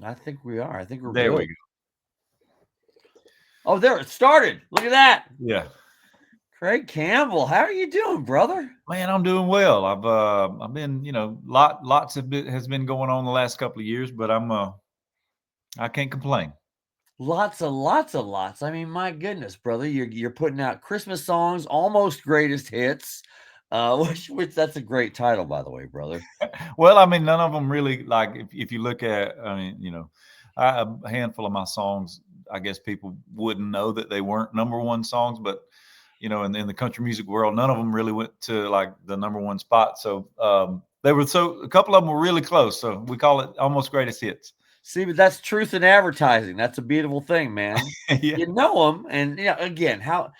I think we are. I think we're There good. we go. Oh, there it started. Look at that. Yeah. Craig Campbell, how are you doing, brother? Man, I'm doing well. I've been, lots has been going on the last couple of years, but I can't complain. Lots of lots. I mean, my goodness, brother, you're putting out Christmas songs, almost greatest hits. Which that's a great title, by the way, brother. Well, I mean, none of them really like if you look at, I mean, a handful of my songs, I guess people wouldn't know that they weren't number one songs, but in the country music world, none of them really went to like the number one spot. So they were a couple of them were really close. So we call it almost greatest hits. See, but that's truth in advertising. That's a beautiful thing, man. Yeah. You know them, and again, how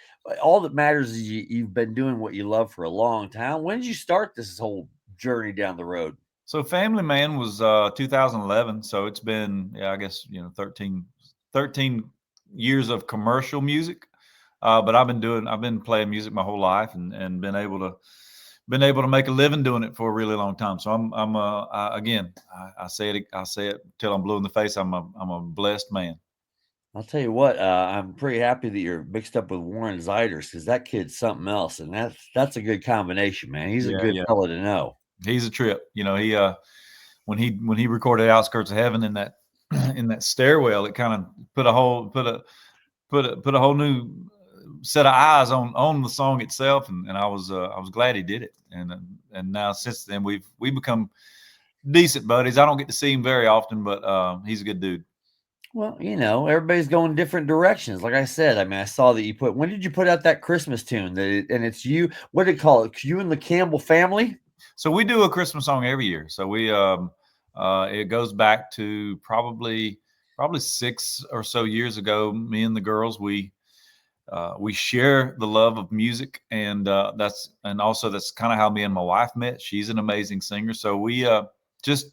all that matters is you've been doing what you love for a long time. When did you start this whole journey down the road? So Family Man was 2011. So it's been, yeah, I guess, 13 years of commercial music. But I've been playing music my whole life and been able to make a living doing it for a really long time. So again, I say it till I'm blue in the face. I'm a blessed man. I'll tell you what, I'm pretty happy that you're mixed up with Warren Ziders because that kid's something else, and that's a good combination, man. He's a Yeah, good yeah. fella to know. He's a trip. He when he recorded Outskirts of Heaven in that in that stairwell, it kind of put a whole new set of eyes on the song itself, and I was glad he did it. And now since then we become decent buddies. I don't get to see him very often, but he's a good dude. Well, everybody's going different directions. Like I said, I mean, I saw that you put. When did you put out that Christmas tune? And it's you. What did it call it? You and the Campbell family. So we do a Christmas song every year. So we it goes back to probably 6 or so years ago. Me and the girls we share the love of music, and also that's kind of how me and my wife met. She's an amazing singer, so we just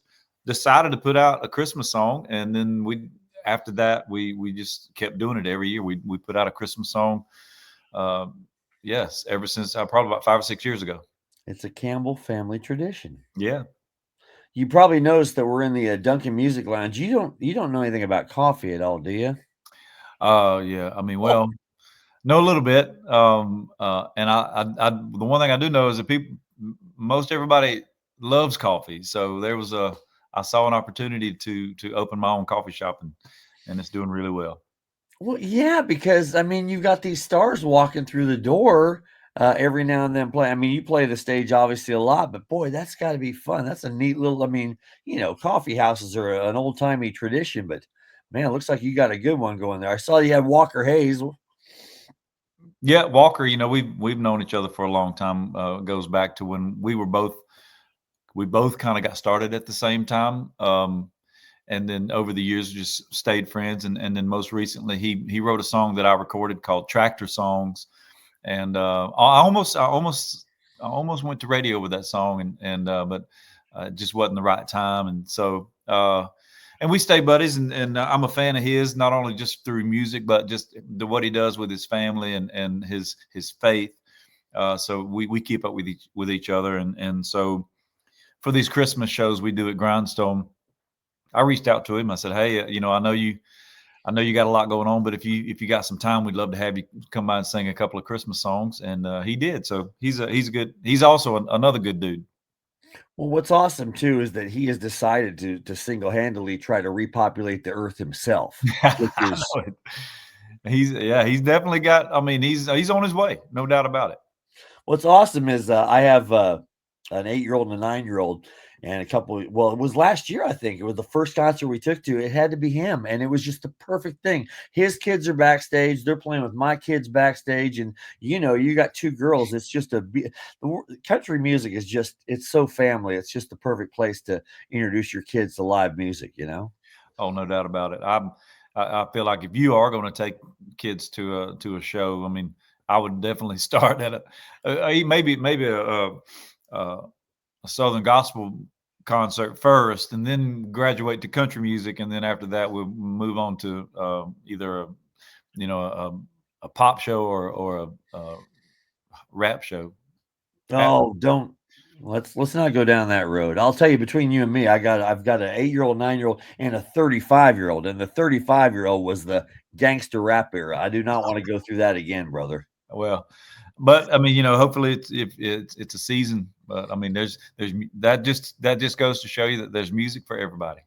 decided to put out a Christmas song, and then we after that we just kept doing it every year. We put out a Christmas song. Uh, yes, ever since probably about 5 or 6 years ago. It's a Campbell family tradition. Yeah. You probably noticed that we're in the Dunkin Music Lounge. You don't know anything about coffee at all, do you? Yeah. I mean, well, know a little bit. And the one thing I do know is that most everybody loves coffee. So I saw an opportunity to open my own coffee shop, and it's doing really well. Well, yeah, because I mean, you've got these stars walking through the door every now and then. Play. I mean, you play the stage obviously a lot, but boy, that's got to be fun. That's a neat little. I mean, coffee houses are an old timey tradition, but man, it looks like you got a good one going there. I saw you had Walker Hayes. Yeah, Walker. We've known each other for a long time. It goes back to when we both kind of got started at the same time. And then over the years just stayed friends, and then most recently he wrote a song that I recorded called Tractor Songs, and I almost went to radio with that song, but it just wasn't the right time. And so and we stay buddies, and I'm a fan of his, not only just through music but just what he does with his family and his faith. So we keep up with each other, and so for these Christmas shows we do at Grindstone, I reached out to him. I said, "Hey, I know you got a lot going on, but if you got some time, we'd love to have you come by and sing a couple of Christmas songs." And he did. So he's a good. He's also another good dude. Well, what's awesome too is that he has decided to single handedly try to repopulate the Earth himself, which I is know it. He's definitely got. I mean, he's on his way, no doubt about it. what's awesome is I have an 8-year-old and a 9-year-old, and a couple. Well, it was last year, I think. It was the first concert we took to. It had to be him, and it was just the perfect thing. His kids are backstage; they're playing with my kids backstage, and you got two girls. It's just country music is it's so family. It's just the perfect place to introduce your kids to live music. Oh, no doubt about it. I feel like if you are going to take kids to a show, I mean, I would definitely start at maybe a Southern gospel concert first, and then graduate to country music, and then after that we'll move on to either you know a pop show or a rap show. Oh, don't. Let's not go down that road. I'll tell you, between you and me, I've got an 8-year-old, 9-year-old, and a 35-year-old, and the 35-year-old was the gangster rap era. I do not want to go through that again, brother. Well, but I mean, hopefully it's if it's a season. But I mean, there's that just goes to show you that there's music for everybody.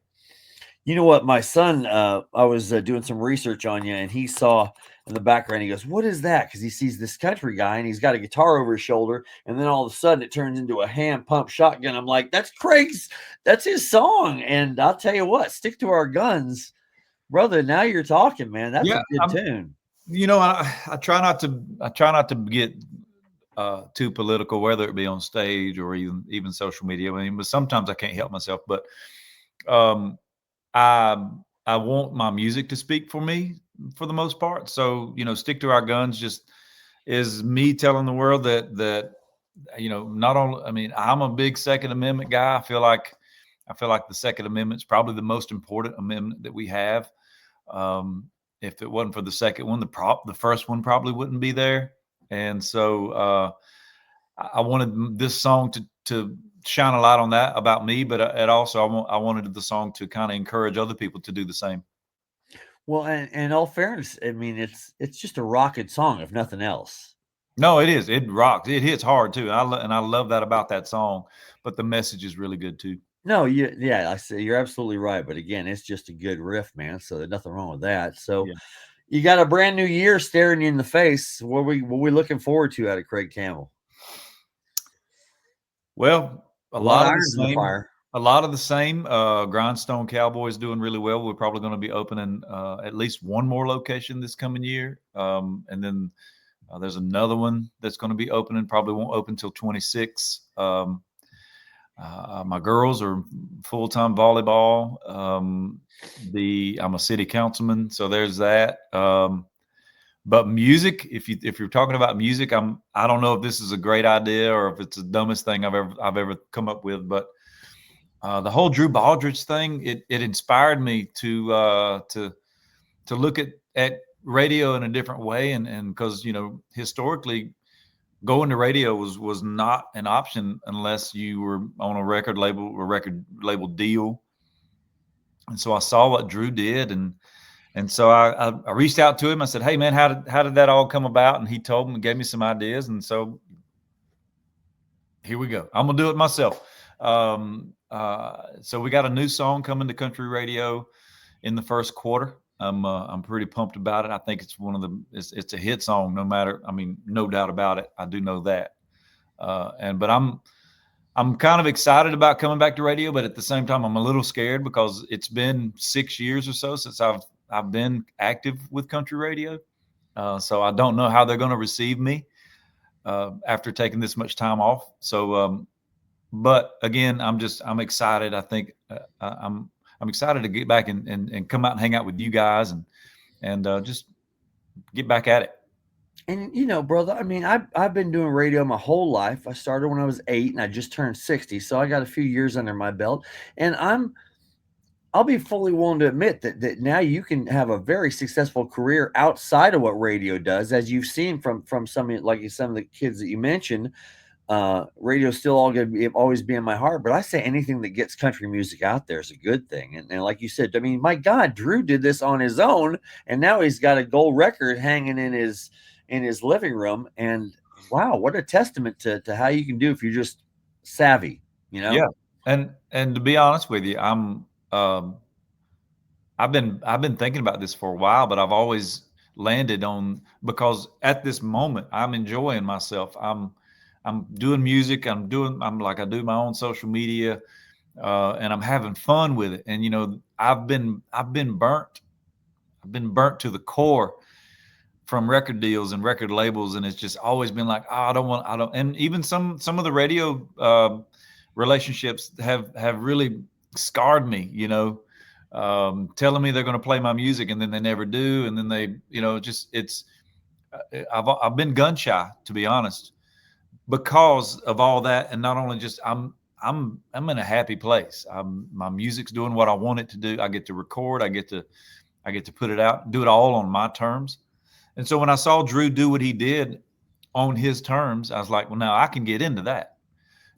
You know what? My son, I was doing some research on you, and he saw in the background, he goes, "What is that?" Because he sees this country guy, and he's got a guitar over his shoulder, and then all of a sudden it turns into a hand pump shotgun. I'm like, that's his song. And I'll tell you what, stick to our guns, brother. Now you're talking, man. That's a Yeah, good tune. I try not to get too political, whether it be on stage or even social media. I mean, but sometimes I can't help myself. But um, I I want my music to speak for me for the most part. So stick to our guns. Just is me telling the world that not only. I mean, I'm a big Second Amendment guy. I feel like the Second Amendment is probably the most important amendment that we have. Um, if it wasn't for the second one, the first one probably wouldn't be there. And so I wanted this song to shine a light on that about me, but it also I wanted the song to kind of encourage other people to do the same. Well, and all fairness, I mean, it's just a rocking song, if nothing else. No, it is. It rocks. It hits hard too. And I love that about that song. But the message is really good too. No, yeah, I say you're absolutely right. But again, it's just a good riff, man. So there's nothing wrong with that. So Yeah. you got a brand new year staring you in the face. What we looking forward to out of Craig Campbell? Well, a A lot lot of of the irons in the same. fire. A lot of the same. Grindstone Cowboys doing really well. We're probably going to be opening at least one more location this coming year, and then there's another one that's going to be opening. Probably won't open until 26. My girls are full time volleyball. I'm a city councilman, so there's that. But music, if you're talking about music, I don't know if this is a great idea or if it's the dumbest thing I've ever come up with, but the whole Drew Baldridge thing, it inspired me to look at radio in a different way, and because historically going to radio was not an option unless you were on a record label deal. And so I saw what Drew did, and so I reached out to him. I said, "Hey man, how did that all come about?" And he told me and gave me some ideas. And so here we go. I'm gonna do it myself. So we got a new song coming to country radio in the first quarter. I'm pretty pumped about it. I think it's a hit song. No matter, I mean, no doubt about it. I do know that. But I'm kind of excited about coming back to radio, but at the same time, I'm a little scared because it's been 6 years or so since I've been active with country radio. So I don't know how they're going to receive me after taking this much time off. So, but again, I'm excited. I think I'm excited to get back and come out and hang out with you guys and just get back at it. And brother, I mean, I've been doing radio my whole life. I started when I was 8, and I just turned 60, so I got a few years under my belt. And I'll be fully willing to admit that now you can have a very successful career outside of what radio does, as you've seen from some of the kids that you mentioned. Radio's still all going to be always be in my heart, but I say anything that gets country music out there is a good thing. And like you said, I mean, my God, Drew did this on his own, and now he's got a gold record hanging in his living room. And wow, what a testament to how you can do if you're just savvy, you know? Yeah, and to be honest with you, um, I've been thinking about this for a while, but I've always landed on because at this moment I'm enjoying myself. I'm doing music. I'm like I do my own social media, and I'm having fun with it. And I've been burnt. I've been burnt to the core from record deals and record labels, and it's just always been like, oh, I don't. And even some of the radio relationships have really scarred me. Telling me they're going to play my music and then they never do, and then they, just it's. I've been gun shy, to be honest, because of all that, and not only just I'm in a happy place. My music's doing what I want it to do. I get to record. I get to put it out, do it all on my terms. And so when I saw Drew do what he did on his terms, I was like, well, now I can get into that.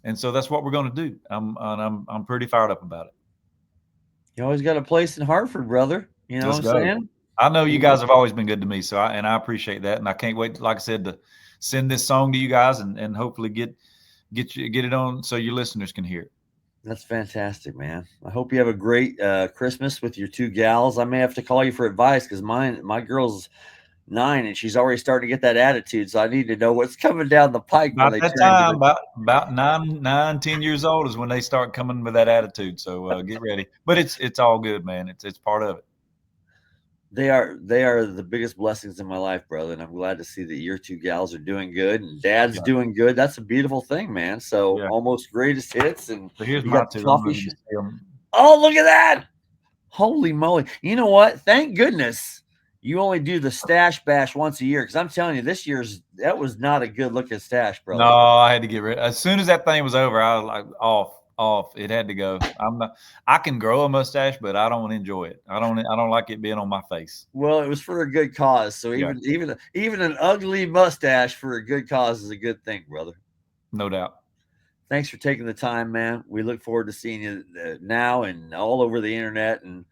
And so that's what we're going to do. I'm pretty fired up about it. You always got a place in Hartford, brother. You know what Let's I'm go. saying? I know you guys have always been good to me, so I appreciate that, and I can't wait, like I said, to send this song to you guys and hopefully get it on so your listeners can hear it. That's fantastic, man. I hope you have a great Christmas with your two gals. I may have to call you for advice because my girl's 9 and she's already starting to get that attitude. So I need to know what's coming down the pike when About they that turn into time, the. about 10 years old is when they start coming with that attitude. So get ready. But it's all good, man. It's part of it. They are the biggest blessings in my life, brother. And I'm glad to see that your two gals are doing good and dad's Yeah, doing good. That's a beautiful thing, man. So yeah. almost greatest hits and So here's you my got the two. I'm coffee. ready to see them. Oh, look at that. Holy moly. You know what? Thank goodness you only do the stash bash once a year because I'm telling you, that was not a good looking stash, No, brother. I had to get rid. As soon as that thing was over, I was like, off. It had to go. I'm not. I can grow a mustache, but I don't enjoy it. I don't like it being on my face. Well, it was for a good cause. So Yeah, even an ugly mustache for a good cause is a good thing, brother. no doubt. Thanks for taking the time, man. We look forward to seeing you now and all over the internet. And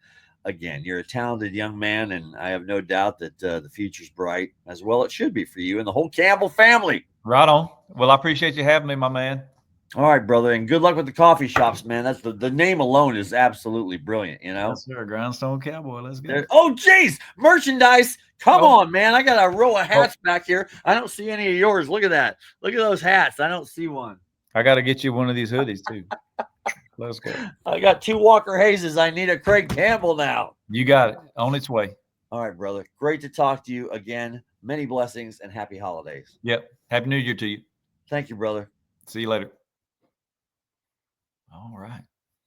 again, you're a talented young man, and I have no doubt that the future's bright as well. It should be for you and the whole Campbell family. Right on. Well, I appreciate you having me, my man. All right, brother, and good luck with the coffee shops, man. That's the name alone is absolutely brilliant. You know. Yes, sir. Grindstone Cowboy. Let's go. Oh, geez, merchandise. Come Oh, on, man. I got a row of oh, hats back here. I don't see any of yours. Look at that. Look at those hats. I don't see one. I got to get you one of these hoodies too. Let's go. I got 2 Walker Hayes. I need a Craig Campbell now. You got it on its way. All right, brother. Great to talk to you again. Many blessings and happy holidays. Yep. Happy New Year to you. Thank you, brother. See you later. All right.